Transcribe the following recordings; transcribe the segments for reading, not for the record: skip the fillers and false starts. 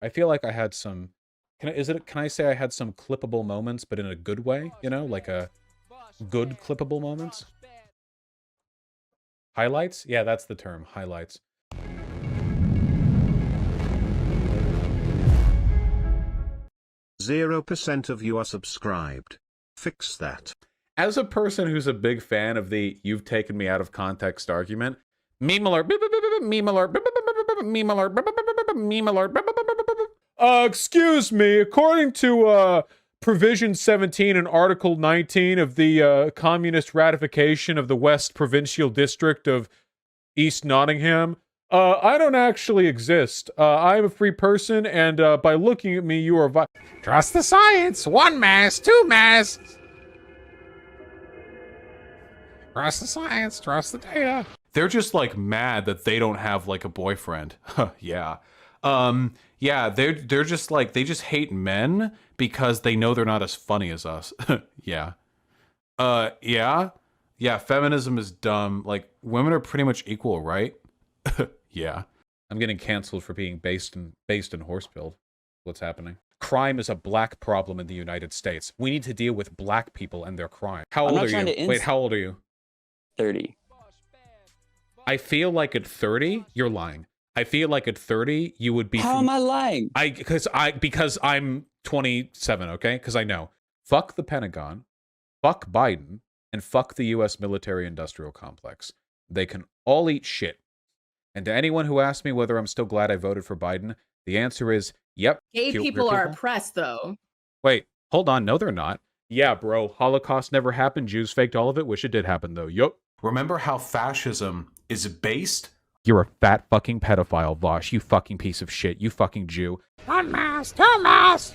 I feel like I had some, can I say I had some clippable moments, but in a good way, you know, like a good clippable moments? Highlights? Yeah, that's the term, highlights. 0% of you are subscribed. Fix that. As a person who's a big fan of the "you've taken me out of context" argument, meme alert, meme alert, meme alert, meme alert. Excuse me, according to Provision 17 and Article 19 of the Communist Ratification of the West Provincial District of East Nottingham, I don't actually exist. I'm a free person, and by looking at me, you are trust the science. 1 mass, 2 mass. Trust the science, trust the data. They're just like mad that they don't have like a boyfriend. Yeah. Yeah, they're just like, they just hate men because they know they're not as funny as us. Yeah. Yeah. Yeah, feminism is dumb. Like, women are pretty much equal, right? Yeah. I'm getting canceled for being based in Horsfield. What's happening? Crime is a black problem in the United States. We need to deal with black people and their crime. How old are you? Wait, how old are you? 30. I feel like at 30, you're lying. I feel like at 30, you would be. How am I lying? Because I'm 27, okay? Because I know. Fuck the Pentagon, fuck Biden, and fuck the U.S. military-industrial complex. They can all eat shit. And to anyone who asks me whether I'm still glad I voted for Biden, the answer is, yep. Gay people are oppressed, though. Wait, hold on. No, they're not. Yeah, bro. Holocaust never happened. Jews faked all of it. Wish it did happen, though. Yup. Remember how fascism is based? You're a fat fucking pedophile, Vaush. You fucking piece of shit. You fucking Jew. 1 mass, 2 mass.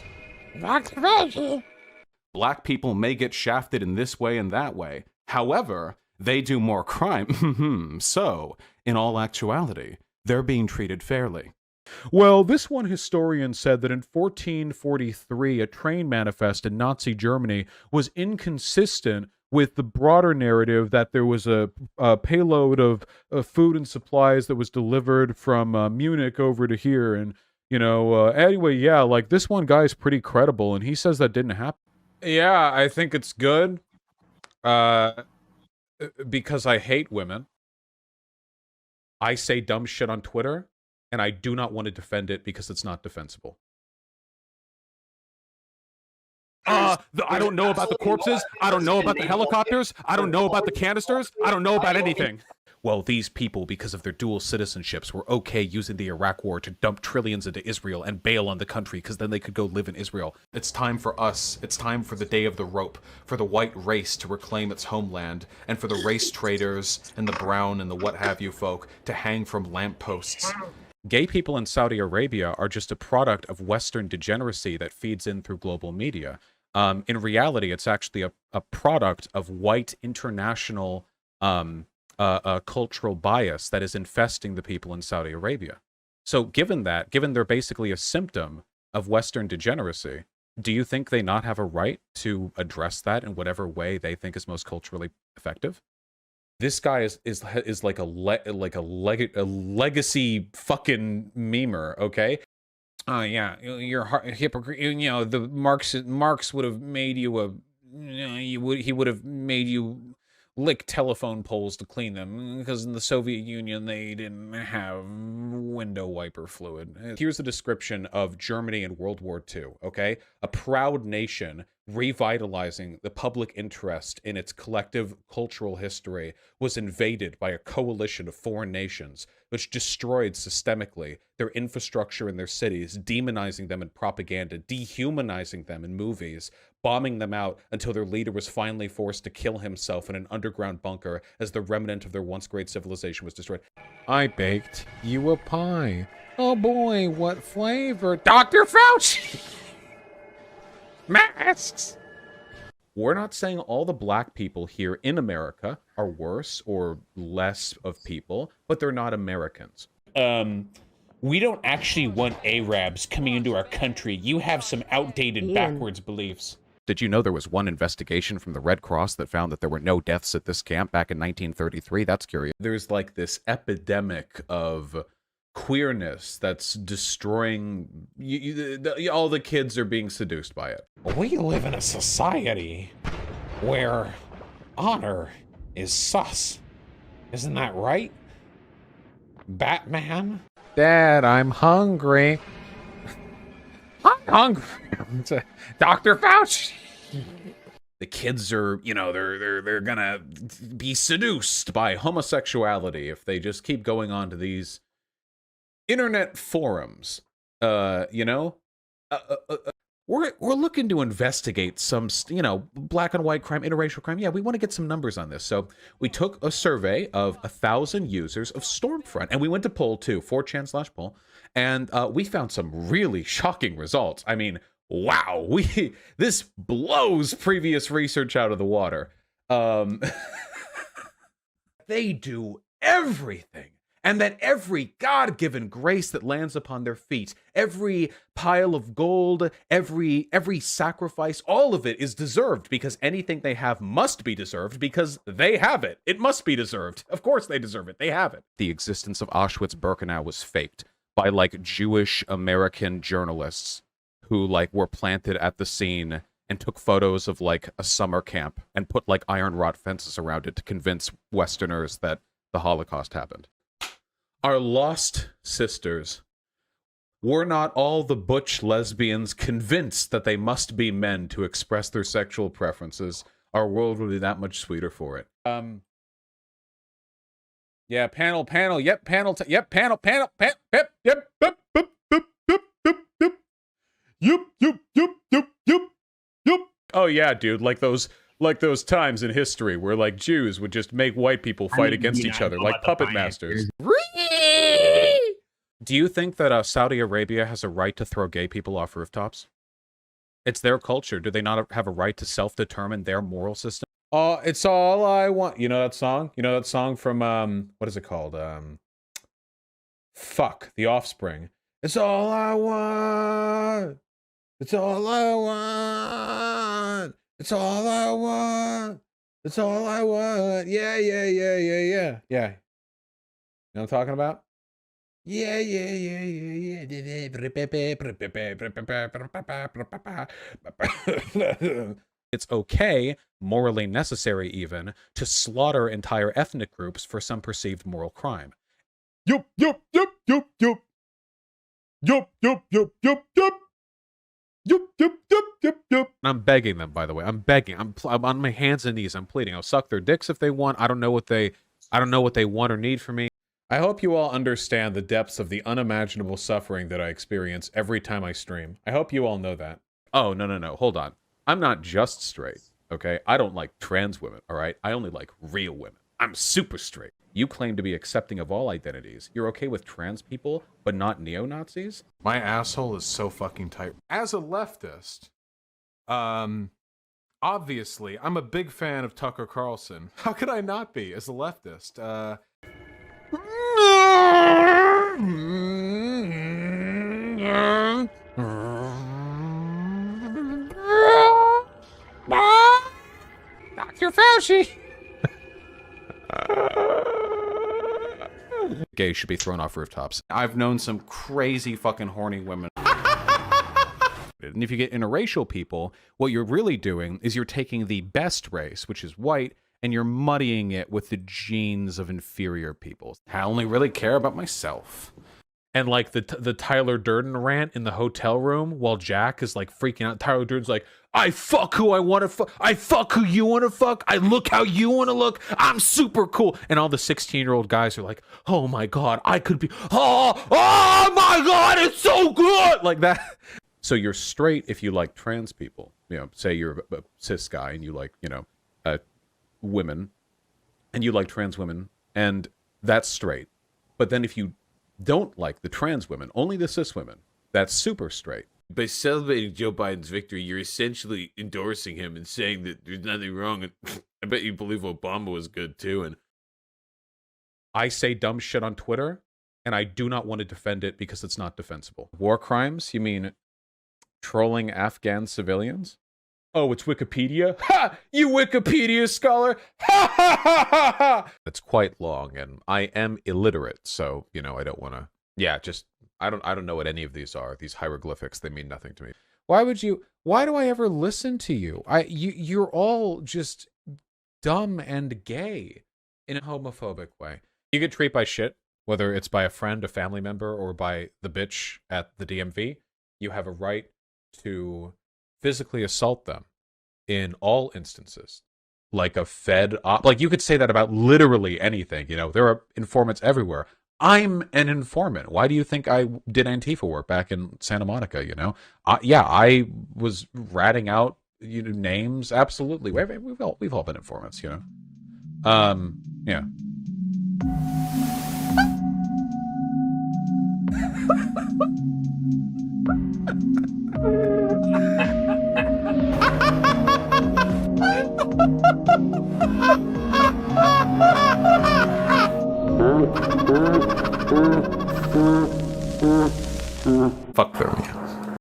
Black people may get shafted in this way and that way. However, they do more crime. So, in all actuality, they're being treated fairly. Well, this one historian said that in 1443, a train manifest in Nazi Germany was inconsistent with the broader narrative that there was a payload of food and supplies that was delivered from Munich over to here. And, you know, anyway, yeah, like this one guy's pretty credible, and he says that didn't happen. Yeah, I think it's good. Because I hate women. I say dumb shit on Twitter, and I do not want to defend it because it's not defensible. I don't know about the corpses. I don't know about the helicopters. I don't know about the canisters. I don't know about anything. Well, these people, because of their dual citizenships, were okay using the Iraq War to dump trillions into Israel and bail on the country because then they could go live in Israel. It's time for us. It's time for the day of the rope, for the white race to reclaim its homeland, and for the race traders and the brown and the what-have-you folk to hang from lampposts. Gay people in Saudi Arabia are just a product of Western degeneracy that feeds in through global media. In reality, it's actually a product of white international cultural bias that is infesting the people in Saudi Arabia. So given they're basically a symptom of Western degeneracy, do you think they not have a right to address that in whatever way they think is most culturally effective? This guy is like a legacy fucking memer, okay? Yeah, you're hypocrite. You know, the Marx would have made you he would have made you lick telephone poles to clean them because in the Soviet Union they didn't have window wiper fluid. Here's a description of Germany in World War II, okay? A proud nation revitalizing the public interest in its collective cultural history was invaded by a coalition of foreign nations which destroyed systemically their infrastructure in their cities, demonizing them in propaganda, dehumanizing them in movies, bombing them out until their leader was finally forced to kill himself in an underground bunker as the remnant of their once great civilization was destroyed. I baked you a pie. Oh boy, what flavor? Dr. Fauci! Masks! We're not saying all the black people here in America are worse or less of people, but they're not Americans. We don't actually want Arabs coming into our country. You have some outdated backwards beliefs. Did you know there was one investigation from the Red Cross that found that there were no deaths at this camp back in 1933? That's curious. There's like this epidemic of queerness that's destroying all the kids are being seduced by it. We live in a society where honor is sus. Isn't that right? Batman? Dad, I'm hungry. I'm hungry. Dr. Vaush. The kids are, you know, they're gonna be seduced by homosexuality if they just keep going on to these internet forums. You know, we're looking to investigate some, you know, black and white crime, interracial crime. Yeah, we want to get some numbers on this. So we took a survey of 1,000 users of Stormfront, and we went to poll too, 4chan/poll, and we found some really shocking results. I mean, wow, this blows previous research out of the water. They do everything. And that every God-given grace that lands upon their feet, every pile of gold, every sacrifice, all of it is deserved, because anything they have must be deserved because they have it. It must be deserved. Of course they deserve it. They have it. The existence of Auschwitz-Birkenau was faked by, like, Jewish American journalists who, like, were planted at the scene and took photos of, like, a summer camp and put, like, iron rod fences around it to convince Westerners that the Holocaust happened. Our lost sisters. Were not all the butch lesbians convinced that they must be men to express their sexual preferences, our world would be that much sweeter for it. Yeah, panel, yep, panel, yep, panel, yep, yep. Oh yeah, dude, like those times in history where, like, Jews would just make white people fight against each other, like puppet masters. Do you think that Saudi Arabia has a right to throw gay people off rooftops? It's their culture. Do they not have a right to self-determine their moral system? Oh, it's all I want. You know that song? You know that song from, what is it called? Fuck, The Offspring. It's all I want. It's all I want. It's all I want. It's all I want. Yeah. You know what I'm talking about? Yeah. It's okay, morally necessary even, to slaughter entire ethnic groups for some perceived moral crime. Yup. I'm begging them, by the way. I'm begging. I'm on my hands and knees. I'm pleading. I'll suck their dicks if they want. I don't know what they want or need from me. I hope you all understand the depths of the unimaginable suffering that I experience every time I stream. I hope you all know that. Oh, no. Hold on. I'm not just straight, okay? I don't like trans women, all right? I only like real women. I'm super straight. You claim to be accepting of all identities. You're okay with trans people, but not neo-Nazis? My asshole is so fucking tight. As a leftist, obviously, I'm a big fan of Tucker Carlson. How could I not be as a leftist? Dr. Fauci! Gays should be thrown off rooftops. I've known some crazy fucking horny women. And if you get interracial people, what you're really doing is you're taking the best race, which is white, and you're muddying it with the genes of inferior people. I only really care about myself. And like the Tyler Durden rant in the hotel room while Jack is like freaking out. Tyler Durden's like, I fuck who I want to fuck. I fuck who you want to fuck. I look how you want to look. I'm super cool. And all the 16-year-old guys are like, oh my God, I could be, oh my God, it's so good. Like that. So you're straight if you like trans people. You know, say you're a cis guy and you like, you know, women, and you like trans women, and that's straight. But then if you don't like the trans women, only the cis women, that's super straight. By celebrating Joe Biden's victory, you're essentially endorsing him and saying that there's nothing wrong. And I bet you believe Obama was good too. And I say dumb shit on Twitter, and I do not want to defend it because it's not defensible. War crimes? You mean trolling Afghan civilians? Oh, it's Wikipedia? Ha! You Wikipedia scholar! Ha ha ha ha ha! It's quite long, and I am illiterate, so, you know, I don't want to Yeah, just I don't know what any of these are. These hieroglyphics, they mean nothing to me. Why do I ever listen to you? You're all just dumb and gay in a homophobic way. You get treated by shit, whether it's by a friend, a family member, or by the bitch at the DMV. You have a right to physically assault them in all instances. Like a like you could say that about literally anything. You know, there are informants everywhere. I'm an informant. Why do you think I did Antifa work back in Santa Monica? You know, yeah, I was ratting out names. Absolutely, we've all been informants. You know, yeah.